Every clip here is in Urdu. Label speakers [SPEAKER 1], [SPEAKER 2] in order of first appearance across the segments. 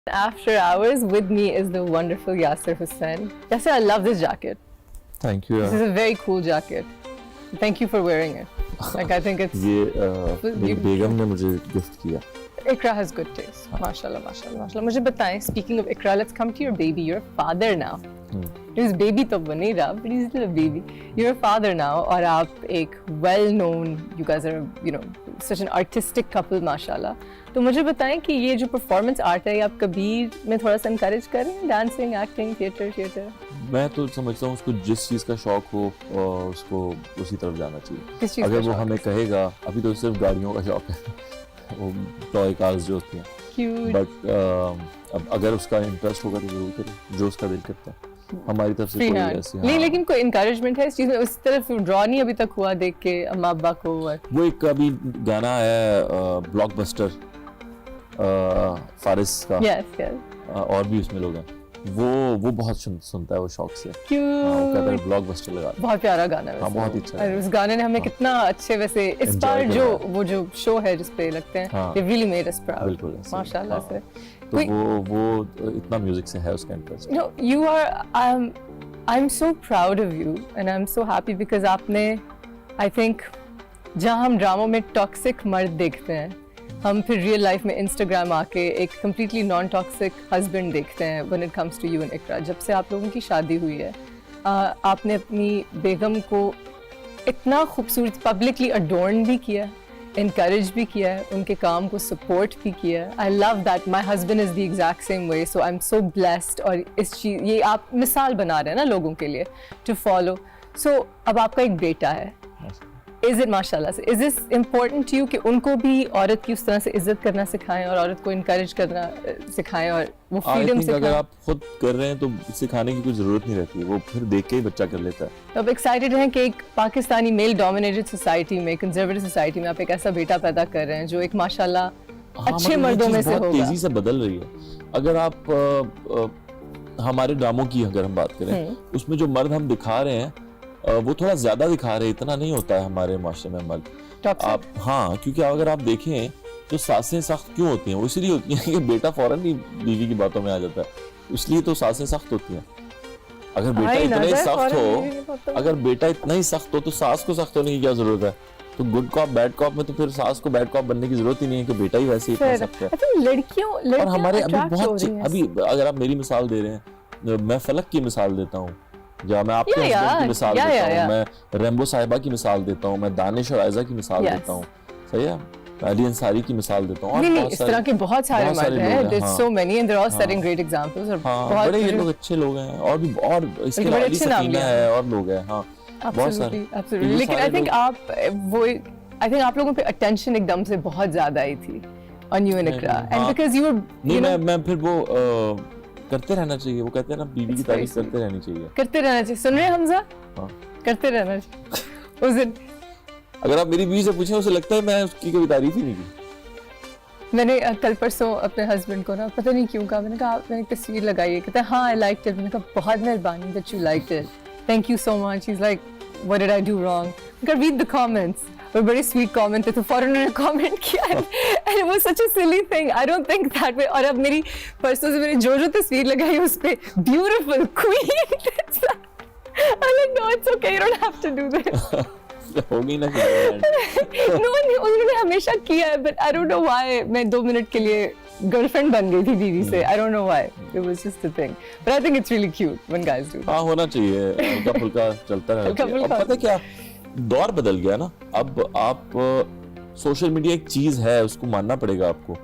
[SPEAKER 1] After hours with me is the wonderful Yasir Hussain. Yasir, I love this jacket.
[SPEAKER 2] Thank you.
[SPEAKER 1] This is a very cool jacket. Thank you for wearing it. Like, I think it's
[SPEAKER 2] یہ میری بیگم نے مجھے گفٹ کیا.
[SPEAKER 1] Ikra has good taste. MashaAllah, MashaAllah, MashaAllah. مجھے بتائیں, speaking of Ikra, let's come to your baby. You're a father now. His baby تو بن نہیں رہا, but he's still a baby. You're a father now, اور آپ ایک well-known, you guys are, you know, such an artistic couple, MashaAllah. تو مجھے بتائیں کہ یہ جو پرفارمنس آرٹ ہے, آپ کبیر میں تھوڑا سا انکریج کریں, ڈانسنگ, ایکٹنگ, تھیٹر.
[SPEAKER 2] میں تو سمجھتا ہوں اس کو جس چیز کا شوق ہو اس کو اسی طرف جانا چاہیے. اگر وہ ہمیں کہے گا, ابھی تو صرف گاڑیوں کا شوق ہے, وہ ٹوائے کارز جو ہوتی ہیں, بٹ اب اگر اس کا انٹرسٹ ہوگا تو ضرور کرے جو اس کا دل کرتا ہے. ہماری طرف سے کوئی ایسی
[SPEAKER 1] نہیں, لیکن کوئی انکریجمنٹ ہے اس چیز میں, اس طرف ڈرا نہیں ابھی تک ہوا دیکھ کے اماں ابا کو.
[SPEAKER 2] وہ ایک ابھی گانا ہے بلاک بسٹر فارس کا, اور بھی اس میں لوگ ہیں, وہ بہت سنتا ہے وہ شوق سے. وہ کہتا ہے بلاک بسٹر لگا.
[SPEAKER 1] بہت پیارا گانا ہے,
[SPEAKER 2] بہت اچھا ہے.
[SPEAKER 1] اس گانے نے ہمیں کتنا اچھے, ویسے اس بار جو وہ جو شو ہے جس پہ لگتے ہیں, they really made us proud.
[SPEAKER 2] بالکل
[SPEAKER 1] ماشاءاللہ سے.
[SPEAKER 2] تو وہ اتنا میوزک سے ہے اس کا interest.
[SPEAKER 1] No, you are, I'm so proud of you and I'm so happy because آپ نے, I think, جہاں ہم ڈراموں میں ٹاکسک مرد دیکھتے ہیں, ہم پھر ریئل لائف میں انسٹاگرام آ کے ایک کمپلیٹلی نان ٹاکسک ہسبینڈ دیکھتے ہیں when it comes to you and Ikra. جب سے آپ لوگوں کی شادی ہوئی ہے, آپ نے اپنی بیگم کو اتنا خوبصورت پبلکلی اڈورن بھی کیا, انکریج بھی کیا ہے, ان کے کام کو سپورٹ بھی کیا ہے. I love that. My husband is the exact same way, so I am so blessed. اور اس چیز, یہ آپ مثال بنا رہے ہیں نا لوگوں کے لیے ٹو فالو. سو اب آپ کا ایک بیٹا ہے, از اٹ ماشاء اللہ سے, از دس امپورٹنٹ ٹو یو کہ ان کو بھی عورت کی اس طرح سے عزت کرنا سکھائیں اور عورت کو انکریج کرنا سکھائیں اور وہ فریڈم سکھائیں؟
[SPEAKER 2] اگر آپ خود کر رہے ہیں تو سکھانے کی کوئی ضرورت نہیں رہتی, وہ پھر دیکھ کے ہی بچہ کر لیتا ہے.
[SPEAKER 1] تو اب ایکسائٹیڈ ہیں کہ ایک پاکستانی میل ڈومینیٹڈ سوسائٹی میں, کنزرویٹو سوسائٹی میں, آپ ایک ایسا بیٹا پیدا کر رہے ہیں جو ایک ماشاءاللہ اچھے مردوں میں سے ہوگا.
[SPEAKER 2] تیزی سے بدل رہی ہے. اگر آپ ہمارے ڈراموں کی اگر ہم بات کریں, اس میں جو مرد ہم دکھا رہے ہیں وہ تھوڑا زیادہ دکھا رہے ہیں, اتنا نہیں ہوتا ہے ہمارے معاشرے میں مرد. آپ ہاں, کیونکہ اگر آپ دیکھیں تو ساسیں سخت کیوں ہوتی ہیں, وہ اسی لیے ہوتی ہیں کہ بیٹا فوراً ہی بیوی کی باتوں میں آ جاتا ہے, اس لیے تو ساسیں سخت ہوتی ہیں. اگر بیٹا اتنا ہی سخت ہو, اگر بیٹا اتنا ہی سخت ہو تو ساس کو سخت ہونے کی کیا ضرورت ہے؟ تو گڈ کاپ بیڈ کاپ میں تو پھر ساس کو بیڈ کاپ بننے کی ضرورت ہی نہیں ہے کہ بیٹا ہی ویسے اتنا سخت ہے. اور ہمارے ابھی بہت, ابھی اگر آپ میری مثال دے رہے ہیں, میں فلک کی مثال دیتا ہوں, یا میں آپ کے ہسبینڈ کی مثال دیتا ہوں, میں ریمبو صاحبہ کی مثال دیتا ہوں, میں دانش اور عائزہ کی مثال دیتا ہوں, صحیح ہے, علی انصاری کی مثال دیتا ہوں, اور
[SPEAKER 1] اس طرح کے بہت سارے مرد ہیں. there's so many and they're all setting great examples.
[SPEAKER 2] بڑے یہ لوگ اچھے لوگ ہیں, اور بھی, اور اس کے علی سکینہ ہے, اور لوگ ہیں. ہاں بہت سارے.
[SPEAKER 1] لیکن I think آپ وہ, I think آپ لوگوں پہ attention ایک دم سے بہت زیادہ آئی تھی on you and Ikra, and because you were,
[SPEAKER 2] نہیں, میں پھر وہ کرتے رہنا چاہیے, وہ کہتے ہیں نا بیوی کی تعریف کرتے رہنی چاہیے.
[SPEAKER 1] کرتے رہنا چاہیے. سن رہے ہیں حمزہ, کرتے رہنا چاہیے. اس دن
[SPEAKER 2] اگر آپ میری بیوی سے پوچھیں, اسے لگتا ہے میں اس کی کبھی تعریف ہی نہیں کی.
[SPEAKER 1] میں نے کل پرسوں اپنے ہسبینڈ کو نا پتہ نہیں کیوں کہا, میں نے کہا آپ نے ایک تصویر لگائی ہے, کہتے ہیں ہاں I liked it. میں نے کہا بہت مہربانی that you liked it, thank you so much. He's like what did I do wrong? I can read the comments, وہ بڑی sweet comment ہے, تو فوراً انہوں نے comment کیا, and it was such a silly thing. I don't think that way. اور اب میری پرسوں سے میں نے جو تصویر لگائی اس پہ beautiful queen, I'm like no it's okay, you don't have to do this.
[SPEAKER 2] ہوگی نا
[SPEAKER 1] انہوں نے ہمیشہ کیا ہے, but I don't know why میں 2 منٹ کے لیے گرل فرینڈ بن گئی تھی بیوی سے. I don't know why, it was just a thing, but I think it's really cute when guys do.
[SPEAKER 2] ہاں ہونا چاہیے, ہلکا پھلکا چلتا رہنا چاہیے. اب پتہ کیا دور بدل گیا نا, اب آپ سوشل میڈیا ایک چیز ہے, اس کو ماننا پڑے گا آپ کو.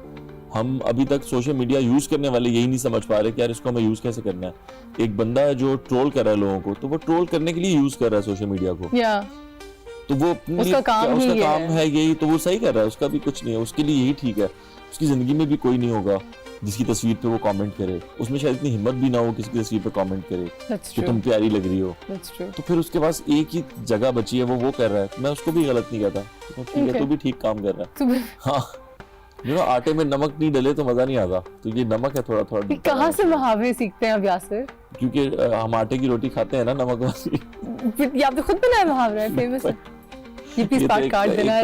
[SPEAKER 2] ہم ابھی تک سوشل میڈیا یوز کرنے والے یہی نہیں سمجھ پا رہے کہ یار اس کو ہمیں یوز کیسے کرنا ہے. ایک بندہ ہے جو ٹرول کر رہا ہے لوگوں کو, تو وہ ٹرول کرنے کے لیے یوز کر رہا ہے سوشل میڈیا کو, تو وہ اس کا کام ہے یہی, تو وہ صحیح کر رہا ہے, اس کا بھی کچھ نہیں ہے, اس کے لیے یہی ٹھیک ہے. اس کی زندگی میں بھی کوئی نہیں ہوگا جس کی تصویر پہ وہ کامنٹ کرے, اس میں شاید اتنی ہمت بھی نہ ہو کسی کی تصویر پہ کامنٹ کرے کہ تم پیاری لگ رہی ہو. تو پھر اس کے پاس ایک ہی جگہ بچی ہے, وہ کر رہا ہے. میں اس کو بھی غلط نہیں کہتا, ٹھیک ہے تو بھی ٹھیک کام کر رہا ہے. ہاں آٹے میں نمک نہیں ڈلے تو مزہ نہیں آتا, تو یہ نمک ہے تھوڑا تھوڑا.
[SPEAKER 1] کہاں سے محاورے سیکھتے ہیں اب یاسر؟
[SPEAKER 2] کیونکہ ہم آٹے کی روٹی کھاتے ہیں نا نمک والی.
[SPEAKER 1] یہ آپ نے خود بنایا محاورہ ہے, فیمس ہے. یہ پیس پارٹ کاٹ دینا ہے,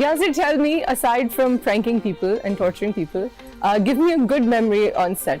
[SPEAKER 1] Yasir, tell me, aside from pranking people and torturing people, give me a good memory on set.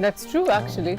[SPEAKER 1] That's true actually.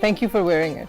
[SPEAKER 1] Thank you for wearing it.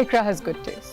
[SPEAKER 1] Ikra has good taste.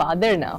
[SPEAKER 1] father now.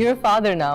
[SPEAKER 1] You're a father now,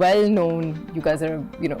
[SPEAKER 1] well-known, you guys are, you know,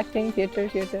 [SPEAKER 1] acting, theater?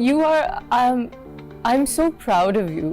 [SPEAKER 1] you are I'm so proud of you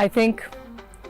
[SPEAKER 1] I think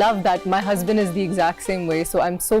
[SPEAKER 1] love that. My husband is the exact same way, so I'm so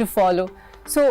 [SPEAKER 1] to follow. So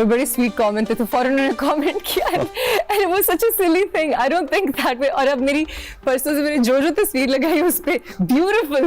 [SPEAKER 1] اور بڑی سویٹ کامنٹ تھے تو فوراً انہوں نے کامنٹ کیا and it was such a silly thing. I don't think that way. اور اب میری پرسوں سے میں نے جو تصویر لگائی اس پہ بیوٹیفل